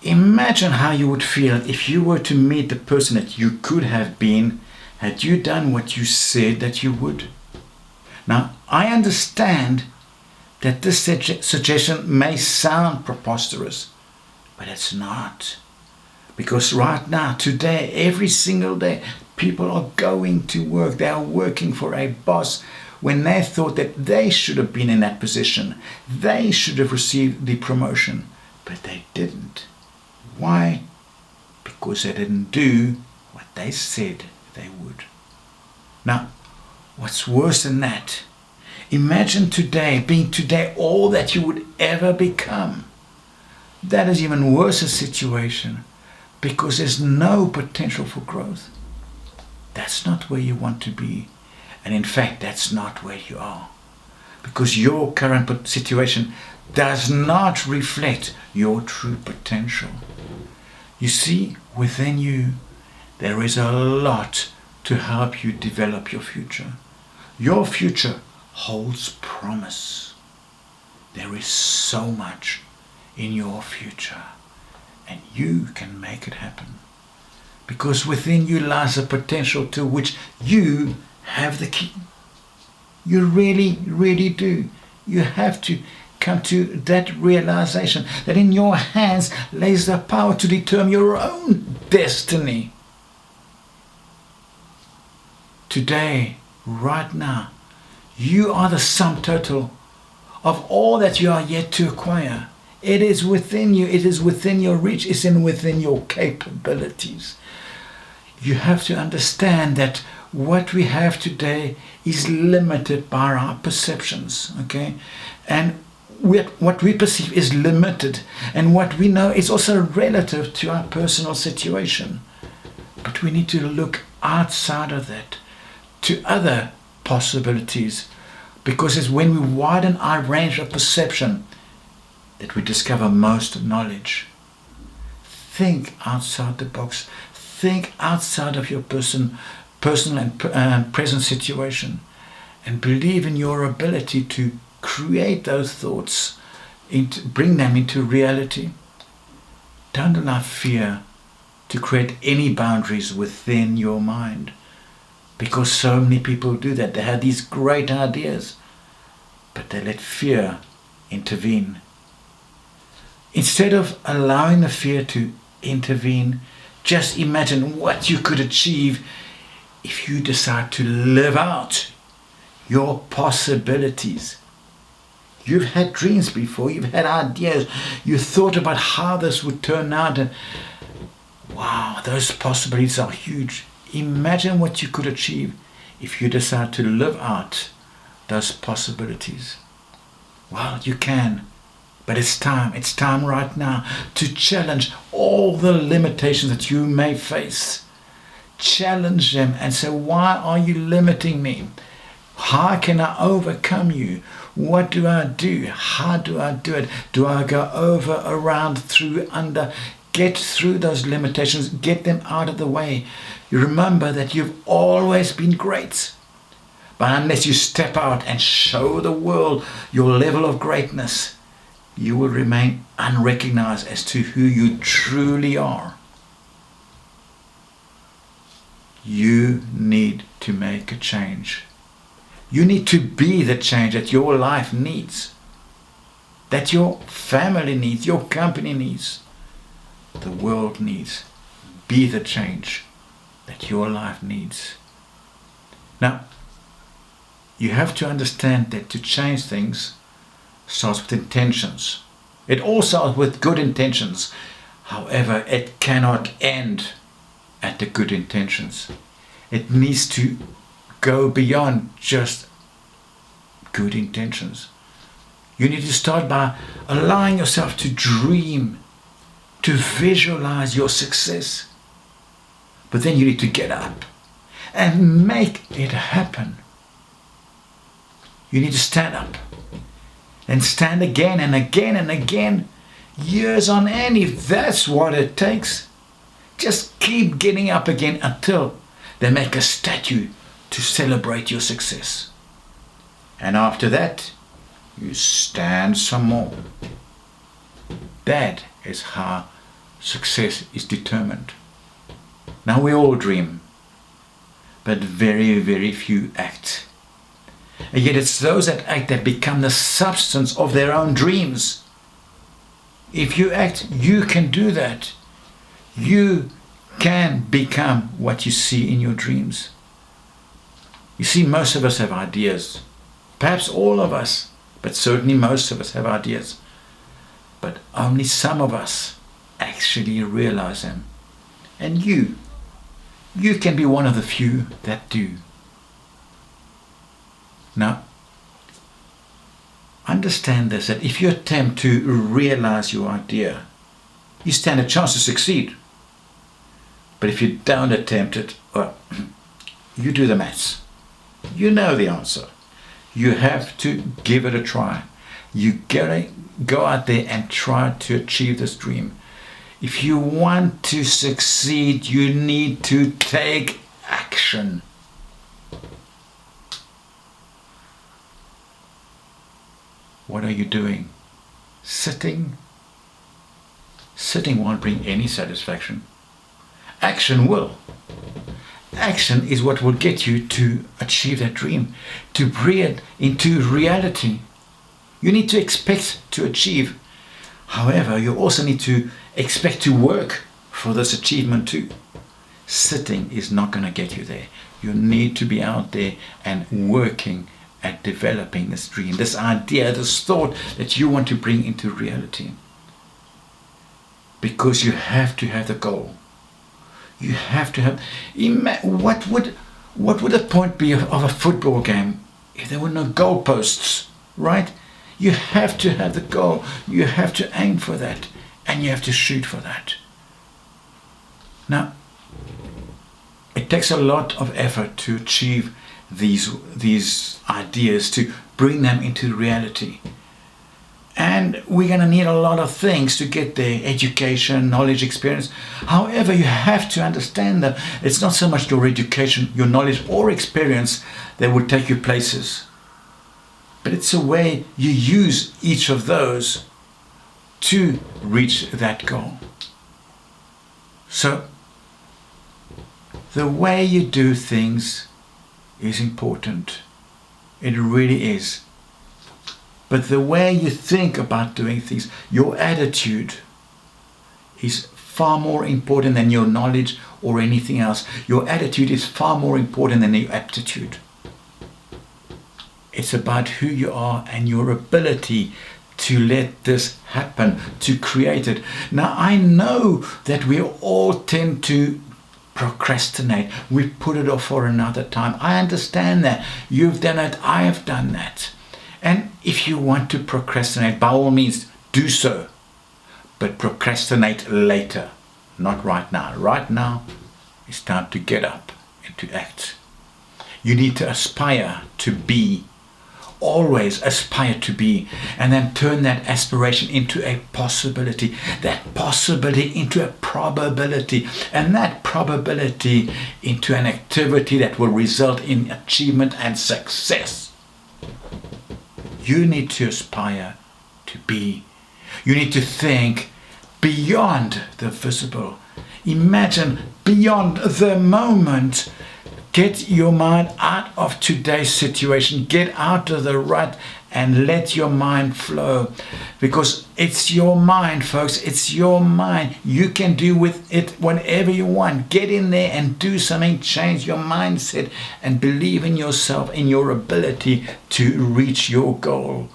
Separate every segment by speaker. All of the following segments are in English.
Speaker 1: Imagine how you would feel if you were to meet the person that you could have been had you done what you said that you would. Now, I understand that this suggestion may sound preposterous, but it's not. Because right now, today, every single day, people are going to work. They are working for a boss when they thought that they should have been in that position. They should have received the promotion, but they didn't. Why? Because they didn't do what they said they would. Now, what's worse than that? Imagine today being today all that you would ever become. That is even worse a situation, because there's no potential for growth. That's not where you want to be. And in fact, that's not where you are. Because your current situation does not reflect your true potential. You see, within you, there is a lot to help you develop your future. Your future holds promise. There is so much in your future, and you can make it happen. Because within you lies a potential to which you have the key. You really, really do. You have to come to that realization that in your hands lays the power to determine your own destiny. Today, right now, you are the sum total of all that you are yet to acquire. It is within you. It is within your reach. It's within your capabilities. You have to understand that what we have today is limited by our perceptions, okay? And what we perceive is limited, and what we know is also relative to our personal situation. But we need to look outside of that to other possibilities, because it's when we widen our range of perception that we discover most knowledge. Think outside the box. Think outside of your personal and present situation, and believe in your ability to create those thoughts, bring them into reality. Don't allow fear to create any boundaries within your mind, because so many people do that. They have these great ideas, but they let fear intervene. Instead of allowing the fear to intervene, just imagine what you could achieve if you decide to live out your possibilities. You've had dreams before, you've had ideas, you thought about how this would turn out, and wow, those possibilities are huge. Imagine what you could achieve if you decide to live out those possibilities. Well, you can. But it's time right now to challenge all the limitations that you may face. Challenge them and say, why are you limiting me? How can I overcome you? What do I do? How do I do it? Do I go over, around, through, under? Get through those limitations, get them out of the way. You remember that you've always been great. But unless you step out and show the world your level of greatness, you will remain unrecognized as to who you truly are. You need to make a change. You need to be the change that your life needs, that your family needs, your company needs, the world needs. Be the change that your life needs. Now, you have to understand that to change things starts with intentions. It all starts with good intentions. However, it cannot end at the good intentions. It needs to go beyond just good intentions. You need to start by allowing yourself to dream, to visualize your success. But then you need to get up and make it happen. You need to stand up and stand again and again and again, years on end, if that's what it takes. Just keep getting up again until they make a statue to celebrate your success. And after that, you stand some more. That is how success is determined. Now we all dream, but very, very few act. And yet it's those that act that become the substance of their own dreams. If you act, you can do that. You can become what you see in your dreams. You see, most of us have ideas. Perhaps all of us, but certainly most of us have ideas. But only some of us actually realize them. And you can be one of the few that do. Now, understand this, that if you attempt to realize your idea, you stand a chance to succeed. But if you don't attempt it, well, you do the maths. You know the answer. You have to give it a try. You gotta go out there and try to achieve this dream. If you want to succeed, you need to take action. What are you doing? Sitting? Sitting won't bring any satisfaction. Action will. Action is what will get you to achieve that dream, to bring it into reality. You need to expect to achieve. However, you also need to expect to work for this achievement too. Sitting is not going to get you there. You need to be out there and working at developing this dream, this idea, this thought that you want to bring into reality. Because you have to have the goal. You have to have. What would the point be of a football game if there were no goalposts, right? You have to have the goal. You have to aim for that, and you have to shoot for that. Now, it takes a lot of effort to achieve these ideas, to bring them into reality. And we're going to need a lot of things to get there: education, knowledge, experience. However, you have to understand that it's not so much your education, your knowledge or experience that will take you places. But it's the way you use each of those to reach that goal. So, the way you do things is important. It really is. But the way you think about doing things, your attitude, is far more important than your knowledge or anything else. Your attitude is far more important than your aptitude. It's about who you are and your ability to let this happen, to create it. Now, I know that we all tend to procrastinate. We put it off for another time. I understand that. You've done it. I have done that. And if you want to procrastinate, by all means, do so. But procrastinate later, not right now. Right now, it's time to get up and to act. You need to aspire to be. Always aspire to be, and then turn that aspiration into a possibility, that possibility into a probability, and that probability into an activity that will result in achievement and success. You need to aspire to be. You need to think beyond the visible. Imagine beyond the moment. Get your mind out of today's situation. Get out of the rut and let your mind flow. Because it's your mind, folks. It's your mind. You can do with it whatever you want. Get in there and do something. Change your mindset and believe in yourself, in your ability to reach your goal.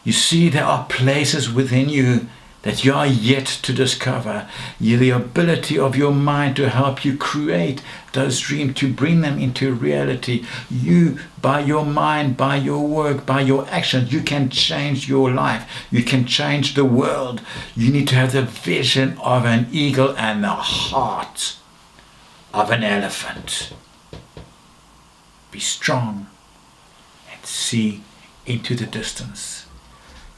Speaker 1: You see, there are places within you that you are yet to discover. The ability of your mind to help you create those dreams, to bring them into reality. You, by your mind, by your work, by your actions, you can change your life. You can change the world. You need to have the vision of an eagle and the heart of an elephant. Be strong and see into the distance.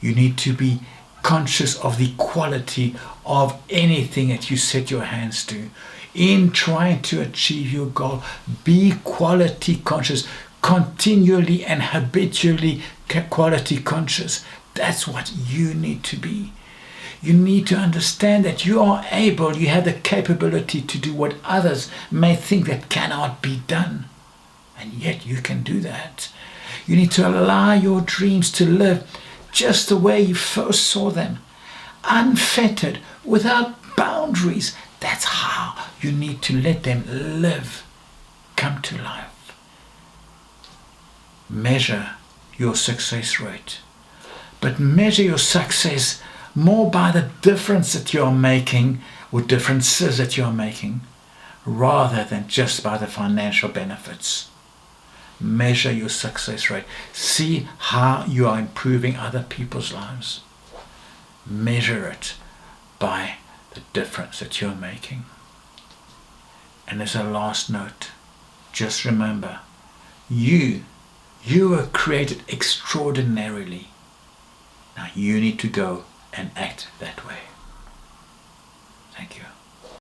Speaker 1: You need to be conscious of the quality of anything that you set your hands to. In trying to achieve your goal, be quality conscious, continually and habitually quality conscious. That's what you need to be. You need to understand that you are able, you have the capability to do what others may think that cannot be done. And yet you can do that. You need to allow your dreams to live just the way you first saw them, unfettered, without boundaries. That's how you need to let them live, come to life. Measure your success rate, but measure your success more by the difference that you're making or differences that you're making, rather than just by the financial benefits. Measure your success rate. See how you are improving other people's lives. Measure it by the difference that you're making. And as a last note, just remember, you were created extraordinarily. Now you need to go and act that way. Thank you.